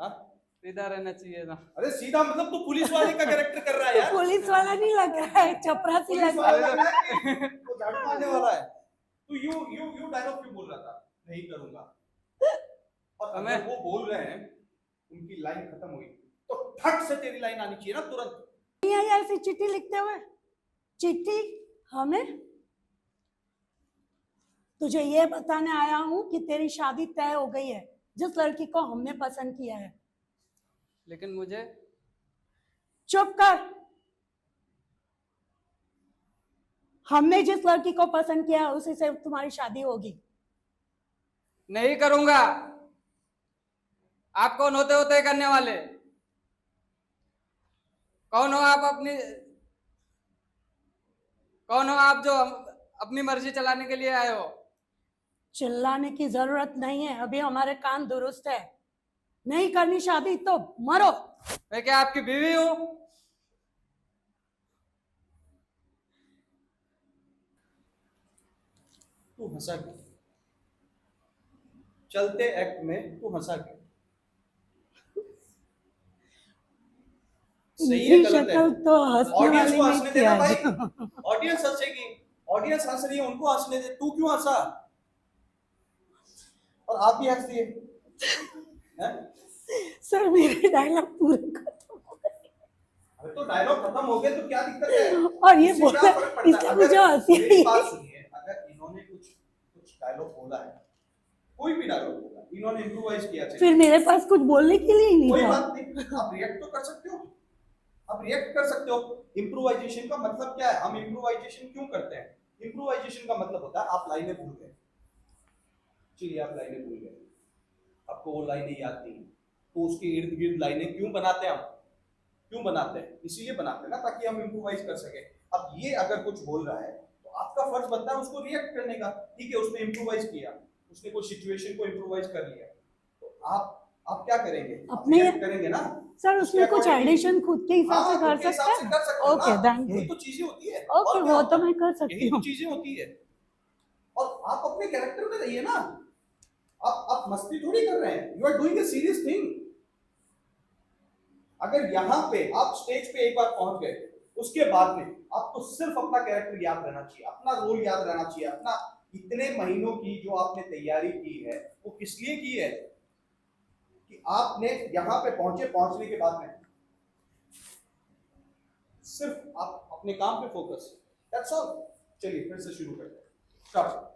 हाँ, सीधा रहना चाहिए ना। अरे सीधा मतलब तू पुलिस वाले का कैरेक्टर कर रहा है यार। पुलिस वाला नहीं लग रहा है, चपरासी पुलिस लग वाला रहा लग रहा है कि वो झाड़ू मारने वाला है। तू यू डायलॉग क्यों बोल रहा था, नहीं करूंगा? और हमें अगर वो बोल रहे हैं, उनकी लाइन खत्म हुई तो फट से तेरी लाइन आनी चाहिए ना तुरंत। नहीं आई ऐसी चिट्ठी लिखते हुए। चिट्ठी हमें तुझे ये बताने आया हूं कि तेरी शादी तय हो गई है जिस लड़की को हमने पसंद किया है। लेकिन मुझे चुप कर। हमने जिस लड़की को पसंद किया है उसी से तुम्हारी शादी होगी। नहीं करूंगा। आप कौन होते हो तय करने वाले? कौन हो आप अपनी, कौन हो आप जो अपनी मर्जी चलाने के लिए आए हो? चिल्लाने की जरूरत नहीं है, अभी हमारे कान दुरुस्त है। नहीं करनी शादी तो मरो। मैं क्या आपकी बीवी हूं? तू हंसा क्यों? चलते एक्ट में तू हंसा क्यों? सही है, गलत है? शक्ल तो हंसने ऑडियंस वाली को नहीं हंसने थी देना आज। भाई। ऑडियंस हंसेगी, ऑडियंस हंस रही है, उनको हंसने दे। तू क्यों हंसा? और आप भी हंस दिए हैं? सर मेरे डायलॉग पूरे खत्म हो गए। अरे तो डायलॉग खत्म हो गए तो क्या दिक्कत है? और ये इससे बोला क्या फर्क पड़ता है? इसलिए मुझे हंसी मेरी आई। बात सुनिए, अगर इन्होंने कुछ कुछ डायलॉग बोला है, कोई भी डायलॉग बोला, इन्होंने इम्प्रोवाइज किया, फिर मेरे पास कुछ बोलने के लिए ही नहीं कोई था। बात नहीं, आप रिएक्ट तो कर सकते हो। आप रिएक्ट कर सकते हो। इम्प्रोवाइजेशन का मतलब क्या है? हम इम्प्रोवाइजेशन क्यों करते हैं? इम्प्रोवाइजेशन का मतलब होता है आप लाइनें भूल गए। चलिए आप लाइनें भूल गए, आपको वो लाइनें याद नहीं, तो उसके इर्द गिर्द लाइनें क्यों बनाते हैं? हम क्यों बनाते हैं? इसीलिए बनाते हैं ना, ताकि हम इम्प्रोवाइज कर सके। अब ये अगर कुछ बोल रहा है तो आपका फर्ज बनता है उसको रिएक्ट करने का। ठीक है, उसने इम्प्रोवाइज किया, उसने कोई सिचुएशन को इम्प्रोवाइज कर लिया, तो आप क्या करेंगे? अपने रिएक्ट करेंगे ना। सर उसमें कुछ एडिशन खुद के हिसाब से कर सकते हैं। ओके थैंक यही यू। तो चीजें होती है। ओके वो तो मैं कर सकती यही तो हूँ। चीजें होती है। और आप अपने कैरेक्टर में रहिए ना। आप मस्ती थोड़ी कर रहे हैं, you are doing a serious thing. अगर यहां पे आप स्टेज पे एक बार पहुंच गए, उसके बाद में आपको सिर्फ अपना कैरेक्टर याद रहना चाहिए, अपना रोल याद रहना चाहिए। अपना इतने महीनों की जो आपने तैयारी की है वो किस लिए की है? कि आपने यहां पे पहुंचे, पहुंचने के बाद में सिर्फ आप अपने काम पे फोकस, दैट्स ऑल। चलिए फिर से शुरू करते हैं, स्टार्ट।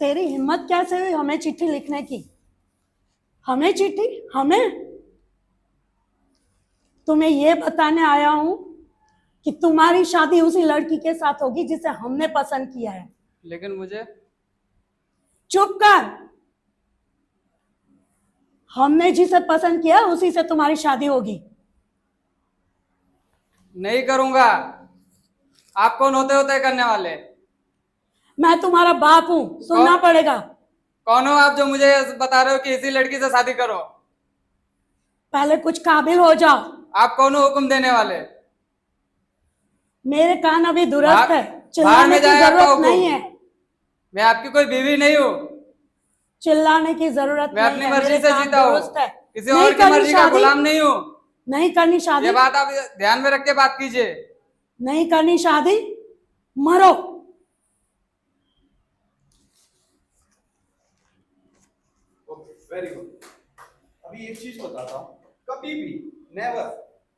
तेरी हिम्मत कैसे हुई हमें चिट्ठी लिखने की? हमें चिट्ठी? हमें? तुम्हें ये बताने आया हूं कि तुम्हारी शादी उसी लड़की के साथ होगी जिसे हमने पसंद किया है। लेकिन मुझे चुप कर। हमने जिसे पसंद किया उसी से तुम्हारी शादी होगी। नहीं करूंगा। आप कौन होते हो तय करने वाले? मैं तुम्हारा बाप हूं, सुनना पड़ेगा। कौन हो आप जो मुझे बता रहे हो कि इसी लड़की से शादी करो? पहले कुछ काबिल हो जाओ। आप कौन हो हुक्म देने वाले? मेरे कान अभी दुरुस्त है, बाहर चिल्लाने में की जाए आपका जरूरत हुक्म। नहीं है। मैं आपकी कोई बीवी नहीं हूँ। चिल्लाने की जरूरत मैं नहीं अपनी है, मर्जी मेरे से कान जीता हूँ, दुरुस्त है। किसी नहीं और की करनी मर्जी का शादी, गुलाम नहीं हूँ। नहीं करनी शादी, ये बात आप ध्यान में रख के बात कीजिए। नहीं करनी शादी, मरो। Very good. अभी एक चीज बताता हूं, कभी भी नेवर,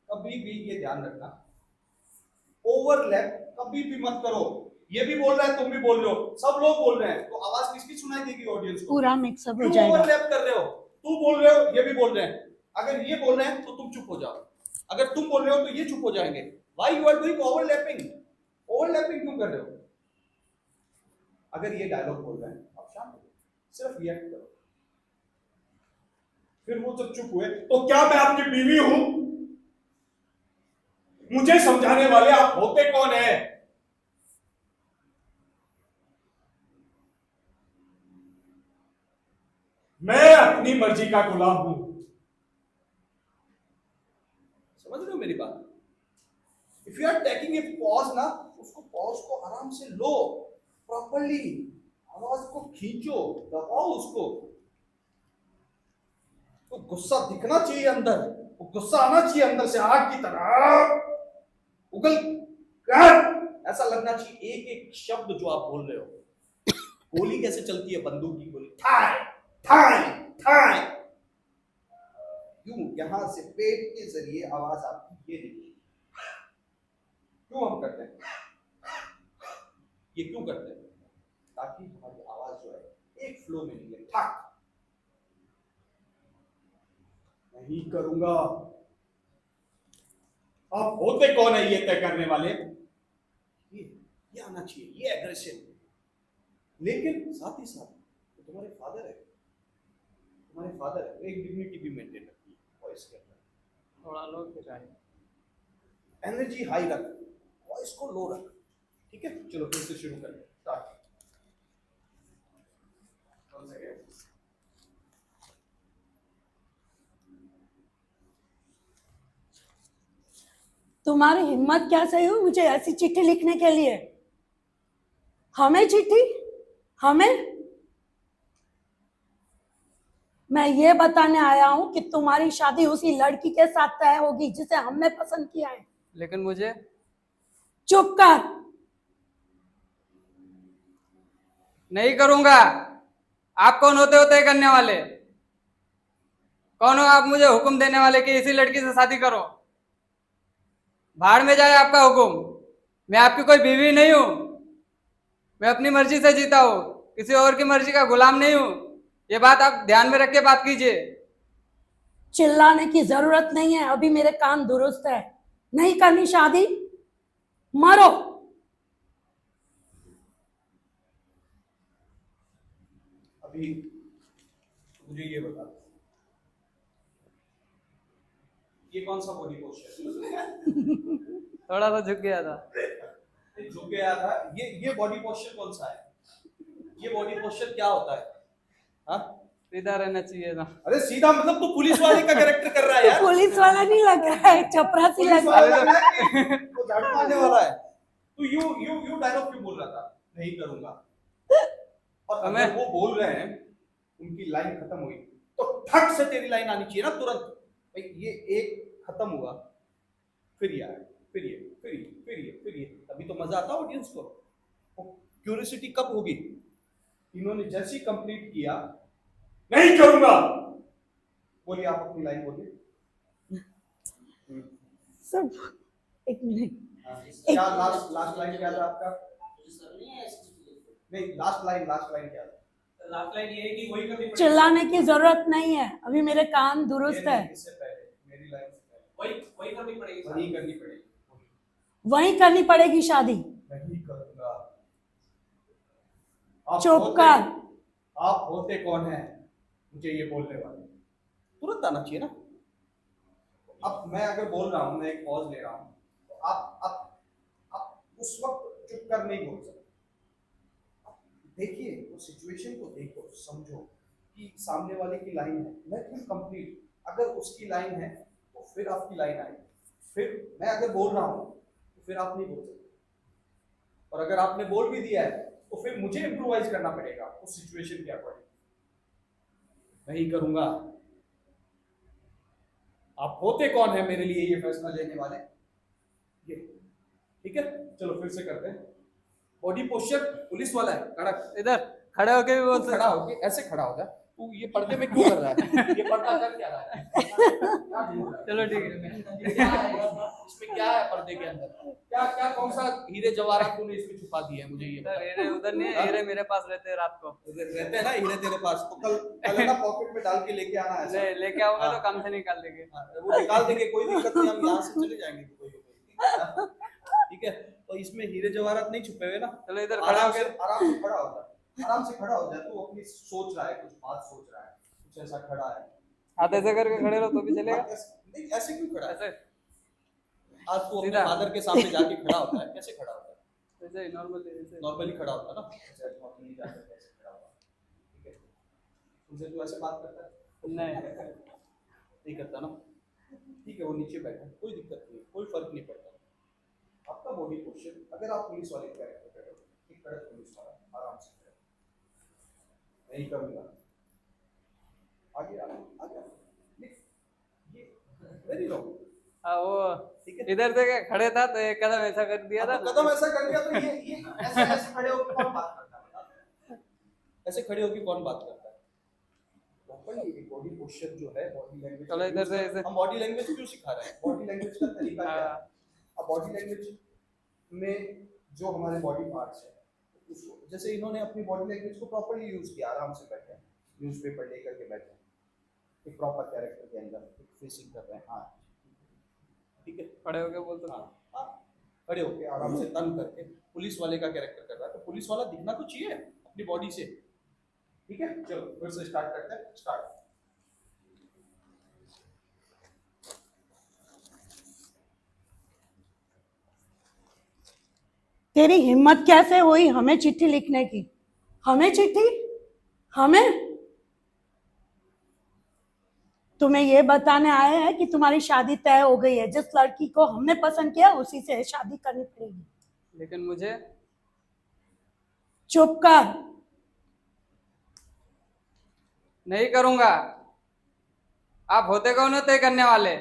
कभी भी ये ध्यान रखना, ओवरलैप कभी भी मत करो। ये भी बोल रहा है, तुम भी बोल रहे हो, सब लोग बोल रहे हैं, तो आवाज किसकी सुनाई देगी? ऑडियंस को। पूरा मिक्सअप हो क्यों जाएगा। ओवरलैप कर रहे हो? तू बोल रहे हो, ये भी बोल रहे हैं। अगर ये बोल रहे हैं तो तुम चुप हो जाओ, अगर तुम बोल रहे हो तो ये चुप हो जाएंगे। Why you are doing overlapping? Overlapping क्यों कर रहे हो? अगर ये डायलॉग बोल रहे हैं, आप शांत हो, सिर्फ रिएक्ट करो। फिर वो जब चुप हुए, तो क्या मैं आपकी बीवी हूं? मुझे समझाने वाले आप होते कौन है? मैं अपनी मर्जी का गुलाम हूं। समझ रहे हो मेरी बात? If you are taking a pause ना, उसको पॉज को आराम से लो, प्रॉपरली आवाज को खींचो, दबाओ उसको। तो गुस्सा दिखना चाहिए अंदर, वो गुस्सा आना चाहिए अंदर से आग की तरह उगल कर, ऐसा लगना चाहिए एक एक शब्द जो आप बोल रहे हो। गोली कैसे चलती है, बंदूक की गोली, ठाई ठाई ठाई, यूं यहां से पेट के जरिए आवाज आपकी ये निकली। क्यों हम करते हैं ये, क्यों करते हैं? ताकि हमारी आवाज जो है एक फ्लो में निकले। ठक नहीं करूंगा। आप होते कौन है ये तय करने वाले? ये आना चाहिए, ये एग्रेशन। लेकिन साथ ही साथ तो तुम्हारे फादर है, तुम्हारे फादर है, एक डिग्निटी भी मेंटेन रखी है वॉइस के अंदर। थोड़ा लो फिर आए। एनर्जी हाई रख, वॉइस को लो रख। ठीक है, चलो फिर से शुरू करें। स्टार्ट। तुम्हारी हिम्मत कैसे हुई मुझे ऐसी चिट्ठी लिखने के लिए? हमें चिट्ठी? हमें? मैं ये बताने आया हूं कि तुम्हारी शादी उसी लड़की के साथ तय होगी जिसे हमने पसंद किया है। लेकिन मुझे चुप कर। नहीं करूंगा। आप कौन होते हो तय करने वाले? कौन हो आप मुझे हुक्म देने वाले कि इसी लड़की से शादी करो? भाड़ में जाए आपका हुक्म। मैं आपकी कोई बीवी नहीं हूं। मैं अपनी मर्जी से जीता हूं, किसी और की मर्जी का गुलाम नहीं हूं। ये बात आप ध्यान में रख के बात कीजिए। चिल्लाने की जरूरत नहीं है, अभी मेरे कान दुरुस्त है। नहीं करनी शादी, मरो। अभी मुझे ये बता, ये कौन सा बॉडी पोस्चर? थोड़ा सा झुक गया था। झुक गया था। ये बॉडी पोस्चर कौन सा है? ये बॉडी पोस्चर क्या होता है? हाँ, सीधा रहना चाहिए ना। अरे सीधा मतलब तो पुलिस वाले का कैरेक्टर कर रहा है यार। पुलिस वाला नहीं लग रहा है, चपरासी पुलिस लग वाला रहा है। लग रहा है कि वो झाड़ू मारने वाला है। तो यू डायलॉग क्यों बोल रहा था, नहीं करूंगा? और अगर वो बोल रहे हैं, उनकी लाइन खत्म हुई तो ठट से तेरी लाइन आनी चाहिए ना तुरंत। भाई ये एक खत्म हुआ, फिर ये आया, फिर ये, फिर ये, फिर ये, फिर ये, तभी तो मजा आता ऑडियंस को। क्यूरियोसिटी कब होगी? इन्होंने जैसे ही कंप्लीट किया, नहीं करूंगा, बोलिए आप अपनी लाइन बोलिए। सब एक मिनट। क्या लास्ट लाइन क्या था आपका? नहीं, लास्ट लाइन क्या था? लास्ट लाइन ये है कि वही कभी चिल्लाने की जरूरत नहीं है, अभी मेरे कान दुरुस्त है। इससे पहले मेरी लाइन से पहले वही करनी पड़ेगी। वही करनी पड़ेगी। वहीं करनी पड़ेगी शादी। नहीं करूंगा। चुप कर। आप होते कौन हैं मुझे ये बोलने वाले? तुरंत आना चाहिए ना। अब मैं अगर बोल रहा हूं, मैं एक पॉज ले रहा हूं, तो आप उस वक्त चुप कर नहीं बोल सकते। देखिए वो सिचुएशन को देखो, समझो कि सामने वाले की लाइन है, लेट हिम कंप्लीट। अगर उसकी लाइन है तो फिर आपकी लाइन आएगी। फिर मैं अगर बोल रहा हूं तो फिर आप नहीं बोल सकते, और अगर आपने बोल भी दिया है तो फिर मुझे इम्प्रोवाइज करना पड़ेगा उस सिचुएशन के अकॉर्डिंग। नहीं करूंगा। आप होते कौन है मेरे लिए ये फैसला लेने वाले? ये ठीक है, चलो फिर से करते हैं। बॉडी पोस्चर पुलिस वाला है, कड़क। इधर खड़े होके भी बोल तू खड़ा होके ऐसे खड़ा हो जा। तू ये पर्दे में क्यों कर रहा है? ये पर्दा कर क्या रहा है? चलो ठीक है। ये क्या है? इसमें क्या है पर्दे के अंदर? क्या क्या कौन सा हीरे जवाहरात तूने इसमें छुपा दिया है, मुझे ये बता। हीरे उधर नहीं है, हीरे मेरे पास रहते हैं रात को। रहते हैं ना हीरे तेरे पास, तो कल ना पॉकेट में डाल के लेके आना है। ले लेके आऊंगा तो काम से निकाल देंगे। वो निकाल देंगे, कोई दिक्कत नहीं, हम यहाँ से चले जाएंगे कोई। ठीक है, तो इसमें हीरे जवाहरात नहीं छुपे हुए ना। चलो इधर खड़ा आराम होके से खड़ा हो जा, आराम से खड़ा हो जा। तू अपनी सोच रहा है, कुछ बात सोच रहा है, कुछ ऐसा खड़ा है। हाथ ऐसे करके खड़े रहो तो भी चलेगा। नहीं, ऐसे क्यों खड़ा है? ऐसे आज तू अपने सीधा। फादर के सामने जाके खड़ा होता है, कैसे खड़ा होता है? ऐसे ही नॉर्मली ऐसे। नॉर्मली खड़ा होता है ना, ऐसे नॉर्मली जाकर कैसे खड़ा होता है? ठीक है, तुमसे तू ऐसे बात करता है? नहीं करता ना। ठीक है, वो नीचे बैठा है, कोई दिक्कत नहीं, कोई फर्क नहीं पड़ता। आपका बॉडी पोस्चर, अगर आप पुलिस वाले कैरेक्टर कर रहे हो, एक कड़क पुलिस वाला, आराम से करो। नहीं करूंगा, आगे आगे आगे, ये वेरी रॉन्ग। वो ठीक है, इधर से खड़े था तो एक कदम ऐसा कर दिया था। तो कदम ऐसा कर दिया तो ये ऐसे ऐसे खड़े होकर कौन बात करता है बता? ऐसे खड़े होकर कौन बात करता है? प्रॉपर्ली बॉडी पोस्चर जो है, बॉडी लैंग्वेज, चलो इधर से ऐसे। हम बॉडी लैंग्वेज क्यों सिखा रहे हैं? बॉडी लैंग्वेज का तरीका क्या है? अब बॉडी लैंग्वेज में जो हमारे बॉडी पार्ट्स हैं, उसको जैसे इन्होंने अपनी बॉडी लैंग्वेज को प्रॉपर्ली यूज किया, आराम से बैठे, न्यूज़पेपर लेकर के बैठे, एक प्रॉपर कैरेक्टर के अंदर एक फेसिंग कर रहे हैं, हाँ ठीक है, खड़े होके बोल तो। हाँ खड़े होके आराम से तन करके पुलिस वाले का कैरेक्टर कर रहा है, तो पुलिस वाला दिखना तो चाहिए अपनी बॉडी से। ठीक है, चलो फिर से स्टार्ट करते हैं। स्टार्ट। तेरी हिम्मत कैसे हुई हमें चिट्ठी लिखने की? हमें चिट्ठी? हमें? तुम्हें ये बताने आए हैं कि तुम्हारी शादी तय हो गई है, जिस लड़की को हमने पसंद किया उसी से शादी करनी पड़ेगी। लेकिन मुझे। चुप कर। नहीं करूंगा। आप होते कौन हो तय करने वाले?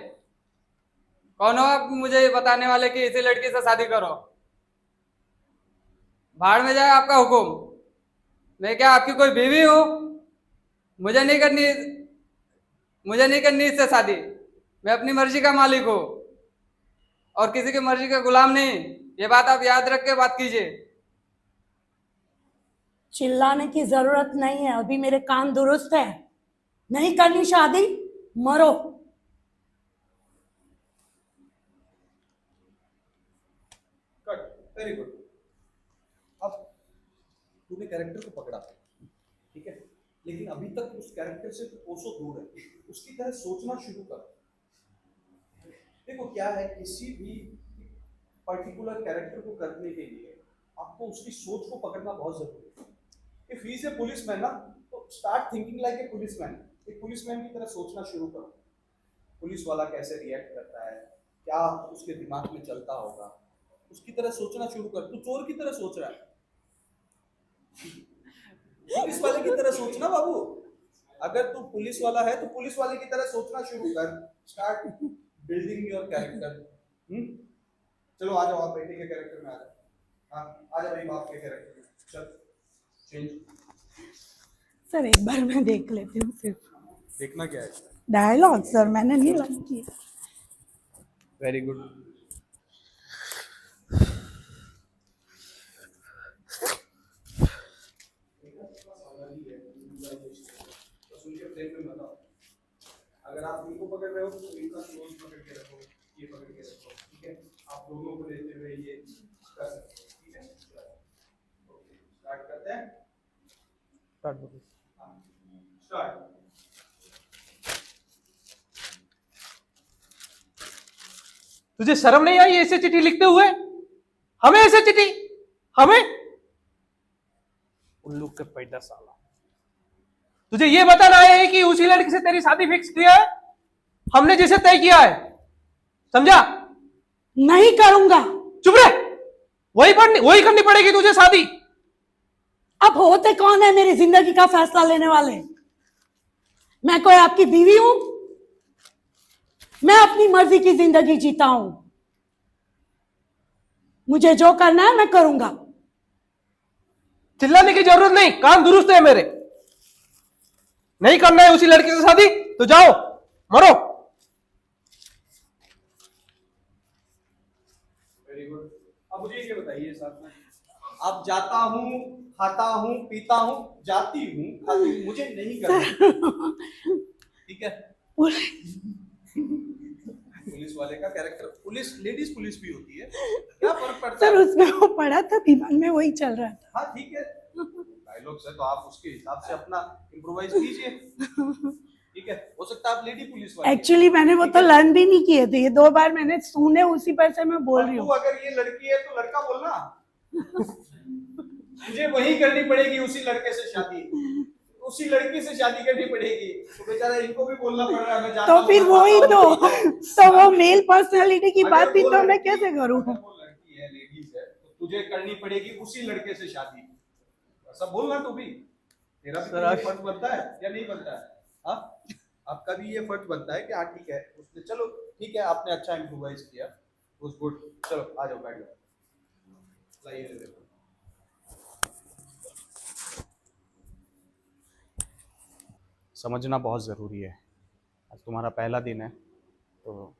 कौन हो आप मुझे ये बताने वाले कि इसी लड़की से शादी करो? भाड़ में जाए आपका हुक्म। मैं क्या आपकी कोई बीवी हूं? मुझे नहीं करनी इससे शादी। मैं अपनी मर्जी का मालिक हूं और किसी की मर्जी का गुलाम नहीं। ये बात आप याद रख के बात कीजिए। चिल्लाने की जरूरत नहीं है, अभी मेरे कान दुरुस्त है। नहीं करनी शादी, मरो। कट। Very good. अब तूने कैरेक्टर को पकड़ा, ठीक है, लेकिन अभी तक उस कैरेक्टर से कोसों दूर है। उसकी तरह सोचना शुरू कर। देखो क्या है, किसी भी पर्टिकुलर कैरेक्टर को करने के लिए आपको उसकी सोच को पकड़ना बहुत जरूरी है। If he is a policeman ना, तो start thinking like a policeman. एक पुलिसमैन की तरह सोचना शुरू करो। पुलिस वाला कैसे रिएक्ट करता है, क्या उसके दिमाग में चलता होगा, उसकी तरह सोचना शुरू कर। तू चोर की तरह सोच रहा है, पुलिस वाले की तरह सोचना बाबू। अगर तू पुलिस वाला है तो पुलिस वाले की तरह सोचना शुरू कर। Start building your character. चलो आ जाओ, आप बेटे के कैरेक्टर में आ जाओ। हाँ आ जाओ भाई, बाप के कैरेक्टर में। चल चेंज। सर एक बार मैं देख लेती हूँ सिर्फ। देखना क्या है? डायलॉग सर, मैंने नहीं लाइन किया। Very good. अगर आप इनको पकड़ रहे हो तो इनका क्लोज पकड़ के रखो, ये पकड़ के रखो, ठीक है। आप दोनों को लेते हुए ये कर सकते हो, ठीक है। ओके स्टार्ट करते हैं। स्टार्ट। तुझे शर्म नहीं आई ऐसे चिट्ठी लिखते हुए? हमें ऐसे चिट्ठी? हमें? उल्लू के पैदा साला। तुझे ये बताना है कि उसी लड़की से तेरी शादी फिक्स किया है, हमने जिसे तय किया है, समझा? नहीं करूंगा। चुप रहे। वही करनी पड़ेगी तुझे शादी। अब होते कौन है मेरी जिंदगी का फैसला लेने वाले? मैं कोई आपकी बीवी हूं? मैं अपनी मर्जी की जिंदगी जीता हूं। मुझे जो करना है मैं करूंगा। चिल्लाने की जरूरत नहीं, कान दुरुस्त है मेरे। नहीं करना है उसी लड़की से शादी तो जाओ, मरो। Very good. अब मुझे ये बताइए साथ में, आप जाता हूँ, खाता हूँ, पीता हूँ, जाती हूँ, खाती हूँ, मुझे नहीं करना, ठीक है। पुलिस वाले का कैरेक्टर, पुलिस लेडीज पुलिस भी होती है, क्या फर्क पड़ता है? सर उसमें वो पढ़ा था, दिमाग में वही चल रहा था। हाँ ठीक है, डायलॉग्स है तो आप उसके हिसाब से अपना इम्प्रोवाइज कीजिए, ठीक है। हो सकता है आप लेडी पुलिस वाले। एक्चुअली मैंने वो तो लर्न भी नहीं किए थे, ये 2 बार मैंने सुने, उसी पर से मैं बोल रही हूँ। अगर ये लड़की है तो लड़का बोलना। मुझे वही करनी पड़ेगी, उसी लड़के से शादी, उसी लड़की से शादी करनी पड़ेगी, तो बेचारा इनको भी बोलना पड़ रहा है मैं जाता तो फिर वही तो वो मेल पर्सनालिटी की बात भी तो मैं कैसे करूँ? वो लड़की है, लेडीज है, तो तुझे करनी पड़ेगी उसी लड़के से शादी। ऐसा बोलना तू भी, तेरा भी सर, तो ये फर्ज बनता है या नहीं बनता है? हाँ, आपका भी ये फर्ज बनता है कि हाँ ठीक है, उसने चलो ठीक है, आपने अच्छा इम्प्रोवाइज किया, उस गुड, चलो आ जाओ बैठ जाओ, लाइए ले लो। समझना बहुत ज़रूरी है। आज तुम्हारा पहला दिन है, तो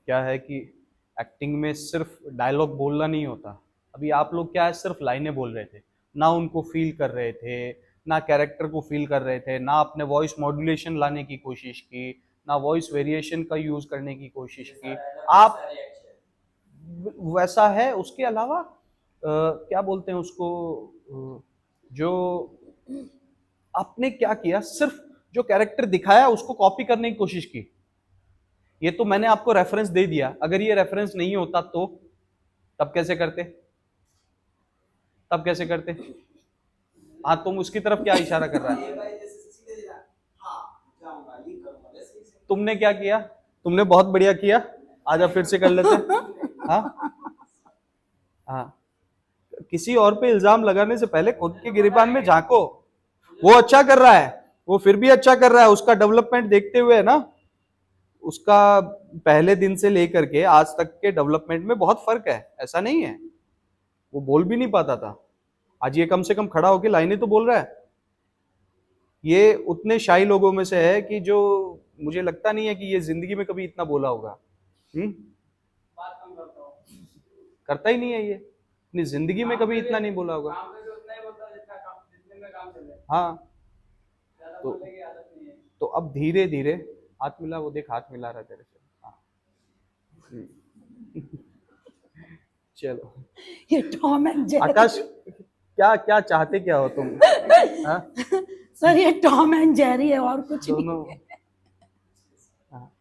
क्या है कि एक्टिंग में सिर्फ डायलॉग बोलना नहीं होता। अभी आप लोग क्या है, सिर्फ लाइनें बोल रहे थे, ना उनको फील कर रहे थे, ना कैरेक्टर को फील कर रहे थे, ना अपने वॉइस मॉड्यूलेशन लाने की कोशिश की, ना वॉइस वेरिएशन का यूज़ करने की कोशिश की। आप वैसा है। उसके अलावा क्या बोलते हैं उसको, जो आपने क्या किया, सिर्फ जो कैरेक्टर दिखाया उसको कॉपी करने की कोशिश की। ये तो मैंने आपको रेफरेंस दे दिया, अगर ये रेफरेंस नहीं होता तो तब कैसे करते? तब कैसे करते? हाँ, तुम उसकी तरफ क्या इशारा कर रहा है? तुमने क्या किया? तुमने बहुत बढ़िया किया, आजा फिर से कर लेते हैं। हाँ हाँ, किसी और पे इल्जाम लगाने से पहले खुद के गिरेबान में झांको। वो अच्छा कर रहा है, वो फिर भी अच्छा कर रहा है, उसका डेवलपमेंट देखते हुए ना, उसका पहले दिन से लेकर के आज तक के डेवलपमेंट में बहुत फर्क है। ऐसा नहीं है, वो बोल भी नहीं पाता था, आज ये कम से कम खड़ा होकर लाइनें तो बोल रहा है। ये उतने शाही लोगों में से है कि जो मुझे लगता नहीं है कि ये जिंदगी में कभी इतना बोला होगा। करता ही नहीं है ये, अपनी जिंदगी में कभी इतना नहीं बोला होगा। हाँ, तो अब धीरे धीरे हाथ मिला, वो देख हाथ मिला रहा है तेरे से। हाँ। चलो ये टॉम एंड जेरी। आकाश, क्या क्या चाहते क्या हो तुम? हाँ? सर ये टॉम एंड जेरी है और कुछ दोनों। नहीं है। हाँ।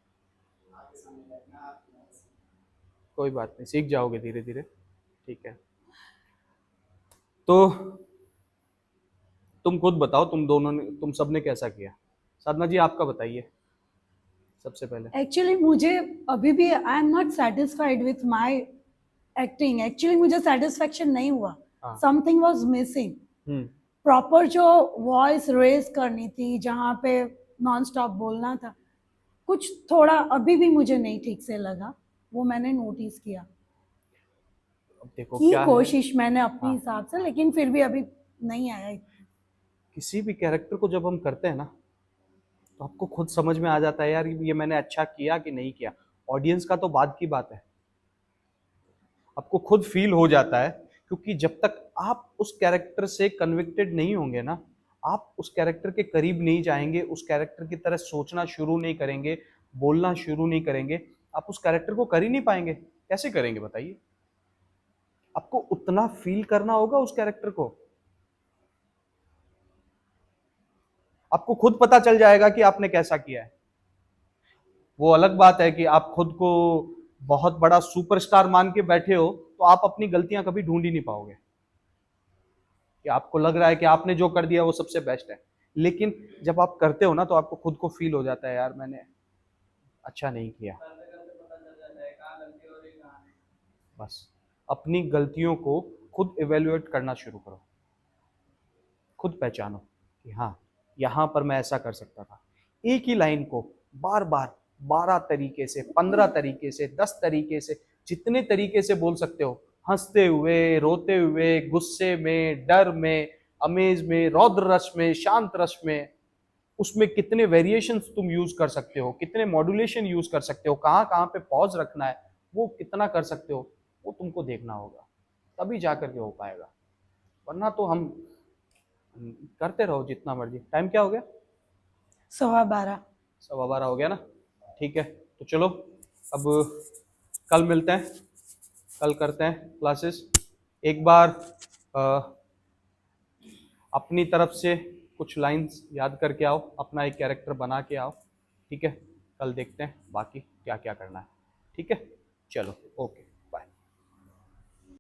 कोई बात नहीं, सीख जाओगे धीरे धीरे, ठीक है। तो तुम खुद बताओ, तुम दोनों ने, तुम सबने कैसा किया? साधना जी आपका बताइए सबसे पहले। एक्चुअली मुझे अभी भी I am not satisfied with my acting. Actually मुझे सेटिस्फेक्शन नहीं हुआ, हाँ। Something was missing. Hmm. Proper जो वॉइस रेज करनी थी, जहाँ पे नॉन स्टॉप बोलना था, कुछ थोड़ा अभी भी मुझे नहीं ठीक से लगा, वो मैंने नोटिस किया। अब देखो की क्या है, कोशिश मैंने अपने हाँ। हिसाब से, लेकिन फिर भी अभी नहीं आया। किसी भी कैरेक्टर को जब हम करते हैं ना, तो आपको खुद समझ में आ जाता है यार ये मैंने अच्छा किया कि नहीं किया। ऑडियंस का तो बाद की बात है, आपको खुद फील हो जाता है, क्योंकि जब तक आप उस कैरेक्टर से कन्विक्टेड नहीं होंगे ना, आप उस कैरेक्टर के करीब नहीं जाएंगे, उस कैरेक्टर की तरह सोचना शुरू नहीं करेंगे, बोलना शुरू नहीं करेंगे, आप उस कैरेक्टर को कर ही नहीं पाएंगे। कैसे करेंगे बताइए? आपको उतना फील करना होगा उस कैरेक्टर को, आपको खुद पता चल जाएगा कि आपने कैसा किया है। वो अलग बात है कि आप खुद को बहुत बड़ा सुपरस्टार मान के बैठे हो, तो आप अपनी गलतियां कभी ढूंढ ही नहीं पाओगे, कि आपको लग रहा है कि आपने जो कर दिया वो सबसे बेस्ट है। लेकिन जब आप करते हो ना, तो आपको खुद को फील हो जाता है यार मैंने अच्छा नहीं किया। बस अपनी गलतियों को खुद इवेल्युएट करना शुरू करो, खुद पहचानो कि हाँ यहाँ पर मैं ऐसा कर सकता था। एक ही लाइन को बार बार 12 तरीके से, 15 तरीके से, 10 तरीके से, जितने तरीके से बोल सकते हो, हंसते हुए, रोते हुए, गुस्से में, डर में, अमेज में, रौद्र रस में, शांत रस में, उसमें कितने वेरिएशंस तुम यूज कर सकते हो, कितने मॉड्यूलेशन यूज कर सकते हो, कहाँ कहाँ पे पॉज रखना है, वो कितना कर सकते हो, वो तुमको देखना होगा, तभी जाकर के हो पाएगा। वरना तो हम करते रहो जितना मर्जी। टाइम क्या हो गया? 12:15। 12:15 हो गया ना, ठीक है। तो चलो अब कल मिलते हैं, कल करते हैं क्लासेस। एक बार अपनी तरफ से कुछ लाइंस याद करके आओ, अपना एक कैरेक्टर बना के आओ, ठीक है। कल देखते हैं बाकी क्या क्या करना है, ठीक है। चलो ओके।